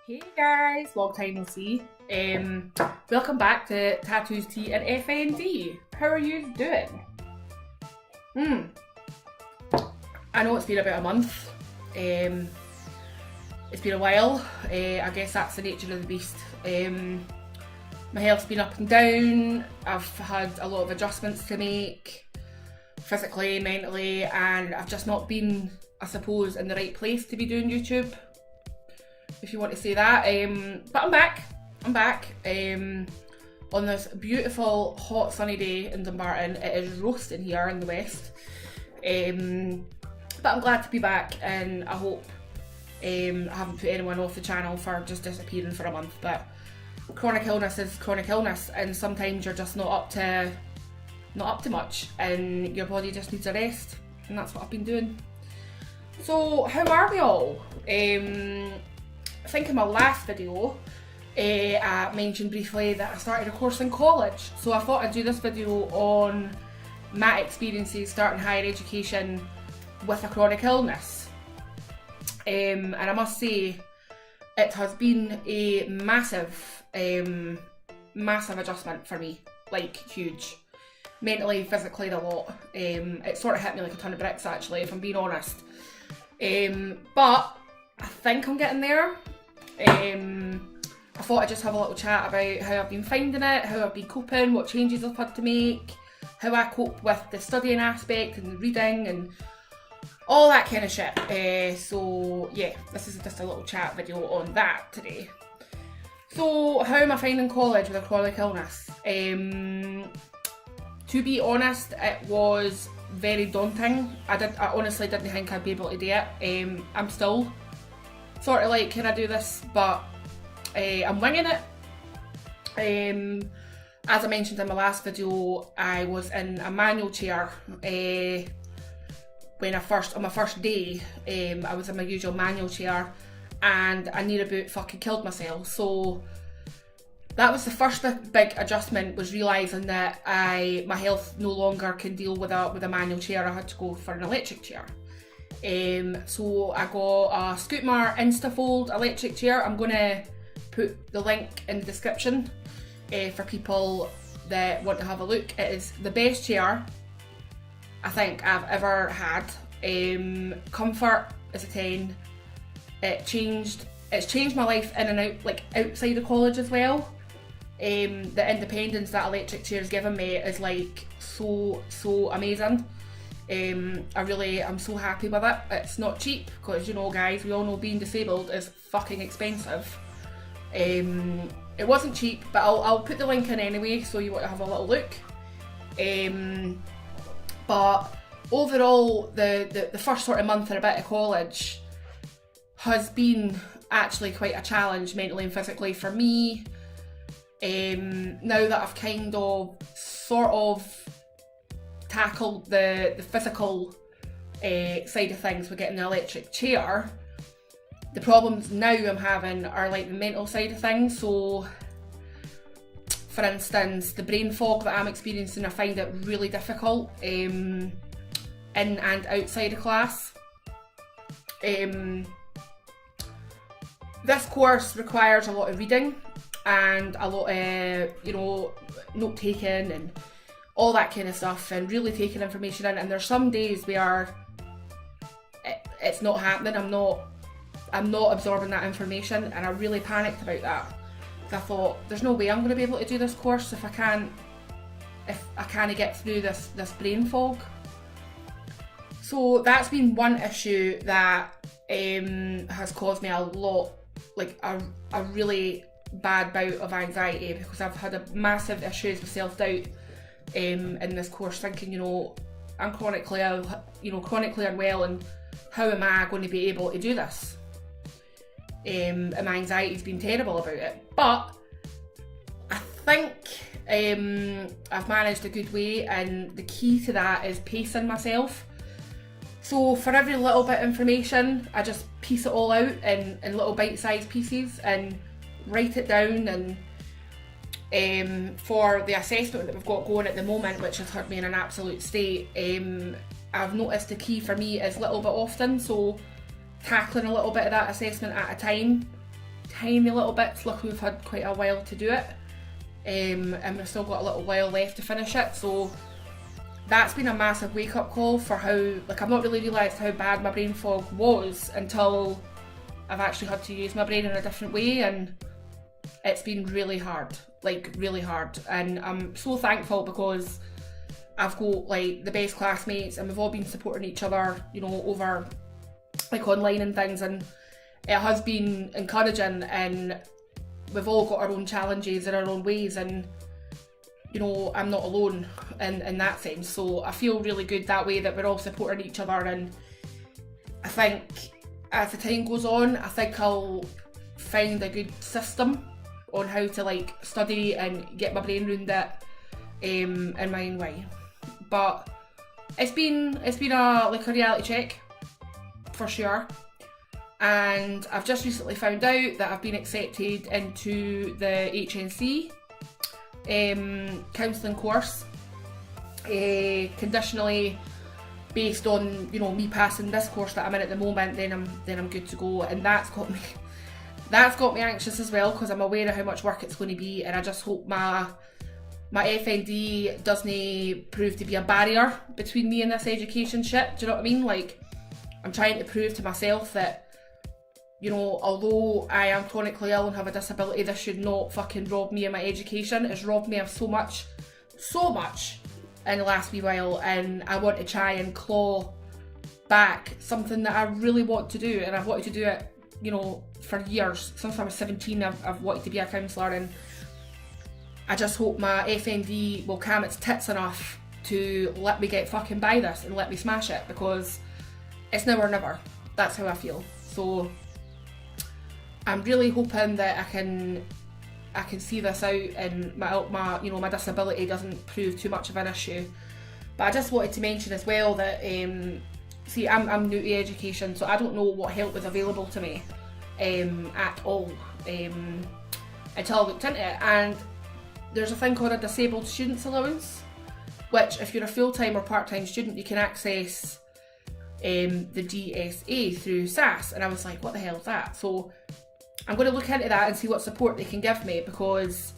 Hey guys, long time no see. Welcome back to Tattoos, Tea and FND. How are you doing? I know it's been about a month. It's been a while. I guess that's the nature of the beast. My health's been up and down. I've had a lot of adjustments to make, physically, mentally, and I've just not been, I suppose, in the right place to be doing YouTube, if you want to say that. But I'm back on this beautiful hot sunny day in Dumbarton. It is roasting here in the west, but I'm glad to be back, and I hope I haven't put anyone off the channel for just disappearing for a month. But chronic illness is chronic illness, and sometimes you're just not up to much, and your body just needs a rest, and that's what I've been doing. So how are we all? I think in my last video I mentioned briefly that I started a course in college, so I thought I'd do this video on my experiences starting higher education with a chronic illness. And I must say it has been a massive adjustment for me, like huge. Mentally, physically, a lot. It sort of hit me like a ton of bricks, actually, if I'm being honest. But I think I'm getting there. I thought I'd just have a little chat about how I've been finding it, how I've been coping, what changes I've had to make, how I cope with the studying aspect and the reading and all that kind of shit. So yeah, this is just a little chat video on that today. So how am I finding college with a chronic illness? To be honest, it was very daunting. I honestly didn't think I'd be able to do it. I'm still sort of like, can I do this? But I'm winging it. As I mentioned in my last video, I was in a manual chair on my first day. I was in my usual manual chair, and I near about fucking killed myself. So that was the first big adjustment, was realising that my health no longer can deal with a manual chair. I had to go for an electric chair. So I got a Scootmar Instafold electric chair. I'm going to put the link in the description for people that want to have a look. It is the best chair I think I've ever had. Comfort is a 10. It's changed my life in and out, like outside of college as well. The independence that electric chair has given me is like so amazing. I'm so happy with it. It's not cheap, because you know guys, we all know being disabled is fucking expensive. It wasn't cheap, but I'll put the link in anyway, so you want to have a little look. But overall, the first sort of month and a bit of college has been actually quite a challenge mentally and physically for me. Now that I've kind of sort of tackled the physical side of things with getting the electric chair, the problems now I'm having are like the mental side of things. So for instance, the brain fog that I'm experiencing, I find it really difficult in and outside of class. This course requires a lot of reading and a lot of, note taking and all that kind of stuff, and really taking information in. And there's some days where it's not happening. I'm not absorbing that information, and I really panicked about that. I thought, there's no way I'm going to be able to do this course if I can't get through this brain fog. So that's been one issue that has caused me a lot, like a really bad bout of anxiety, because I've had a massive issues with self-doubt in this course, thinking, I'm chronically unwell, and how am I going to be able to do this? And my anxiety's been terrible about it. But I think I've managed a good way, and the key to that is pacing myself. So for every little bit of information, I just piece it all out in little bite-sized pieces and write it down. And for the assessment that we've got going at the moment, which has had me in an absolute state, I've noticed the key for me is little bit often, so tackling a little bit of that assessment at a time tiny little bits. Luckily we've had quite a while to do it, and we've still got a little while left to finish it, so that's been a massive wake-up call for how, like, I've not really realised how bad my brain fog was until I've actually had to use my brain in a different way, and it's been really hard, like really hard. And I'm so thankful because I've got like the best classmates and we've all been supporting each other, you know, over like online and things, and it has been encouraging, and we've all got our own challenges in our own ways, and you know, I'm not alone in that sense. So I feel really good that way, that we're all supporting each other. And I think as the time goes on, I think I'll find a good system on how to like study and get my brain around it in my own way. But it's been a reality check for sure. And I've just recently found out that I've been accepted into the HNC counselling course, conditionally based on, you know, me passing this course that I'm in at the moment. Then I'm good to go, and that's got me anxious as well, because I'm aware of how much work it's going to be, and I just hope my FND doesn't prove to be a barrier between me and this education shit. Do you know what I mean? Like, I'm trying to prove to myself that, you know, although I am chronically ill and have a disability, this should not fucking rob me of my education. It's robbed me of so much in the last wee while, and I want to try and claw back something that I really want to do, and I've wanted to do it, you know, for years. Since I was 17, I've wanted to be a counsellor, and I just hope my FND will calm its tits enough to let me get fucking by this and let me smash it, because it's now or never. That's how I feel. So I'm really hoping that I can see this out, and my you know, my disability doesn't prove too much of an issue. But I just wanted to mention as well that see, I'm new to education, so I don't know what help is available to me at all until I looked into it. And there's a thing called a disabled students allowance, which if you're a full-time or part-time student, you can access the DSA through SAS. And I was like, what the hell is that? So I'm going to look into that and see what support they can give me, because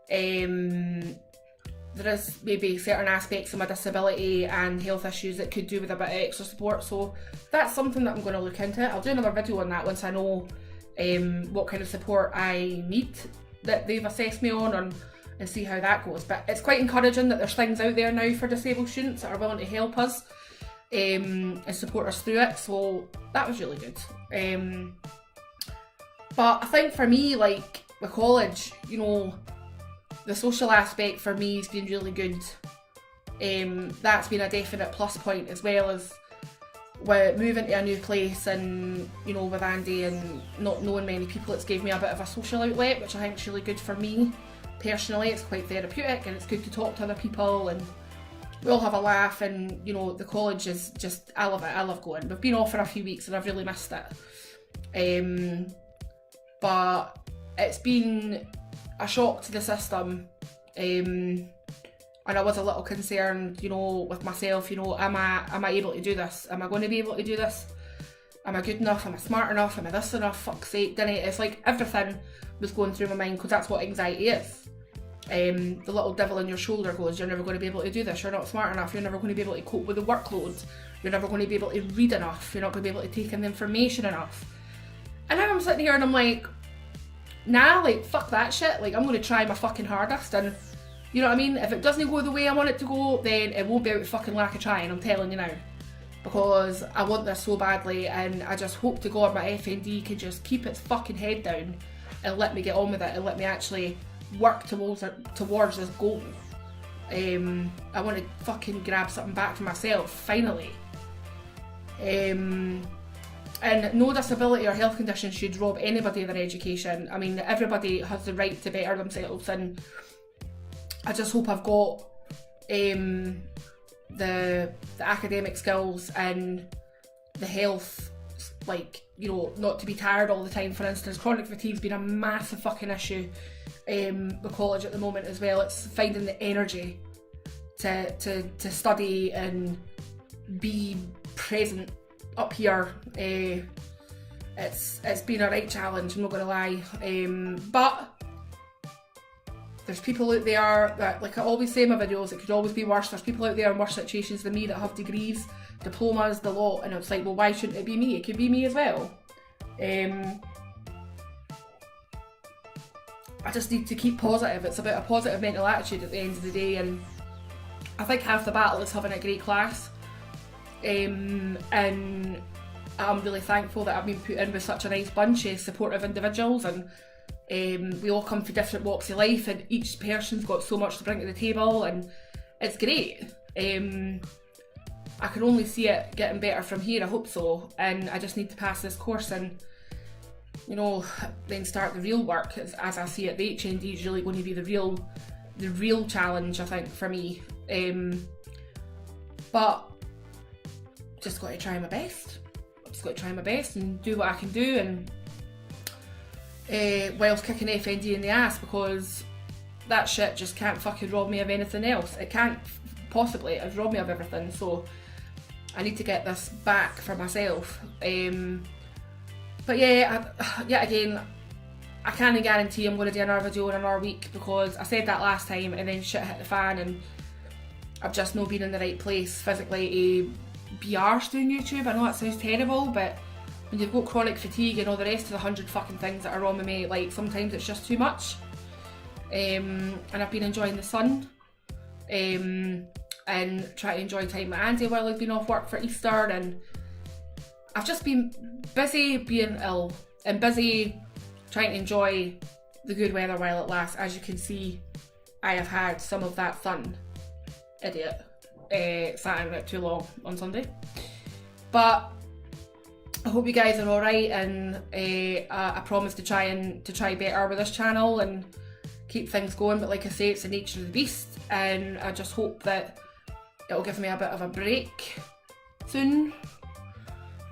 there is maybe certain aspects of my disability and health issues that could do with a bit of extra support. So that's something that I'm going to look into. I'll do another video on that once I know what kind of support I need that they've assessed me on, and see how that goes. But it's quite encouraging that there's things out there now for disabled students that are willing to help us and support us through it. So that was really good. But I think for me, like with college, you know, the social aspect for me has been really good. That's been a definite plus point, as well as with moving to a new place, and you know, with Andy and not knowing many people, it's gave me a bit of a social outlet, which I think is really good for me personally. It's quite therapeutic, and it's good to talk to other people, and we all have a laugh. And you know, the college is just, I love it. I love going. We've been off for a few weeks and I've really missed it. But it's been a shock to the system, and I was a little concerned, you know, with myself. You know, am I able to do this? Am I going to be able to do this? Am I good enough? Am I smart enough? Am I this enough? Fuck's sake, didn't it? It's like everything was going through my mind, because that's what anxiety is. The little devil in your shoulder goes, you're never going to be able to do this, you're not smart enough, you're never going to be able to cope with the workload, you're never going to be able to read enough, you're not going to be able to take in the information enough. And now I'm sitting here and I'm like, nah, like, fuck that shit. Like, I'm going to try my fucking hardest, and you know what I mean? If it doesn't go the way I want it to go, then it won't be out of fucking lack of trying, I'm telling you now. Because I want this so badly, and I just hope to God my FND can just keep its fucking head down and let me get on with it, and let me actually work towards this goal. I want to fucking grab something back for myself, finally. And no disability or health condition should rob anybody of their education. I mean, everybody has the right to better themselves, and I just hope I've got the academic skills and the health, like, you know, not to be tired all the time. For instance, chronic fatigue's been a massive fucking issue with college at the moment as well. It's finding the energy to study and be present up here in it's been a right challenge, I'm not going to lie. But there's people out there that, like I always say in my videos, it could always be worse. There's people out there in worse situations than me that have degrees, diplomas, the lot, and it's like, well, why shouldn't it be me? It could be me as well. I just need to keep positive. It's about a positive mental attitude at the end of the day, and I think half the battle is having a great class. And I'm really thankful that I've been put in with such a nice bunch of supportive individuals, and we all come from different walks of life, and each person's got so much to bring to the table, and it's great. I can only see it getting better from here, I hope so, and I just need to pass this course and, you know, then start the real work. As I see it, the HND is really going to be the real challenge, I think, for me. But just got to try my best. Just got to try my best and do what I can do, and whilst kicking FND in the ass, because that shit just can't fucking rob me of anything else. It can't possibly. It's robbed me of everything, so I need to get this back for myself. But yeah, yet again, I can't guarantee I'm going to do another video in another week, because I said that last time and then shit hit the fan, and I've just not been in the right place physically to be arsed doing YouTube. I know that sounds terrible, but when you've got chronic fatigue and all the rest of the 100 fucking things that are wrong with me, like, sometimes it's just too much. And I've been enjoying the sun, and trying to enjoy time with Andy while I've been off work for Easter, and I've just been busy being ill and busy trying to enjoy the good weather while it lasts. As you can see, I have had some of that sun. Idiot. Sat in it too long on Sunday. But I hope you guys are alright, and I promise to try better with this channel and keep things going. But like I say, it's the nature of the beast, and I just hope that it'll give me a bit of a break soon.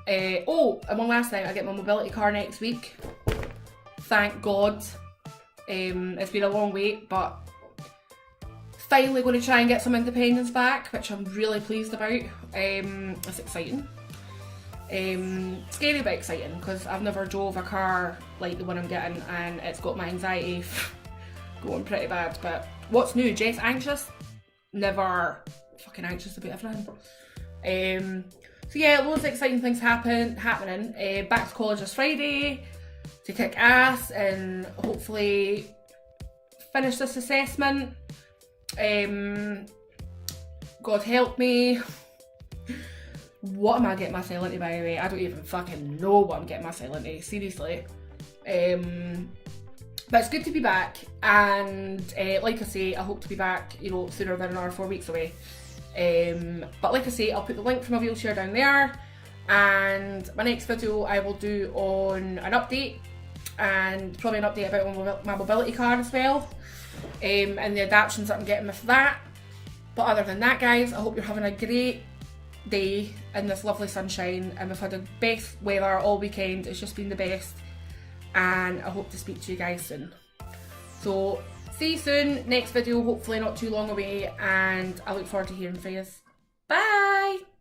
Oh, and one last thing, I get my mobility car next week. Thank God. It's been a long wait, but finally going to try and get some independence back, which I'm really pleased about. It's exciting. Scary but exciting, because I've never drove a car like the one I'm getting, and it's got my anxiety going pretty bad. But what's new? Jess anxious? Never fucking anxious about everything. So yeah, loads of exciting things happening. Back to college this Friday to kick ass and hopefully finish this assessment. God help me. What am I getting myself into, by the way? I don't even fucking know what I'm getting myself into, seriously. But it's good to be back, and like I say, I hope to be back, you know, sooner than another 4 weeks away. But like I say, I'll put the link for my wheelchair down there, and my next video I will do on an update, and probably an update about my mobility car as well, and the adaptions that I'm getting with that. But other than that, guys, I hope you're having a great day in this lovely sunshine, and we've had the best weather all weekend. It's just been the best, and I hope to speak to you guys soon. So see you soon, next video, hopefully not too long away, and I look forward to hearing from you. Bye!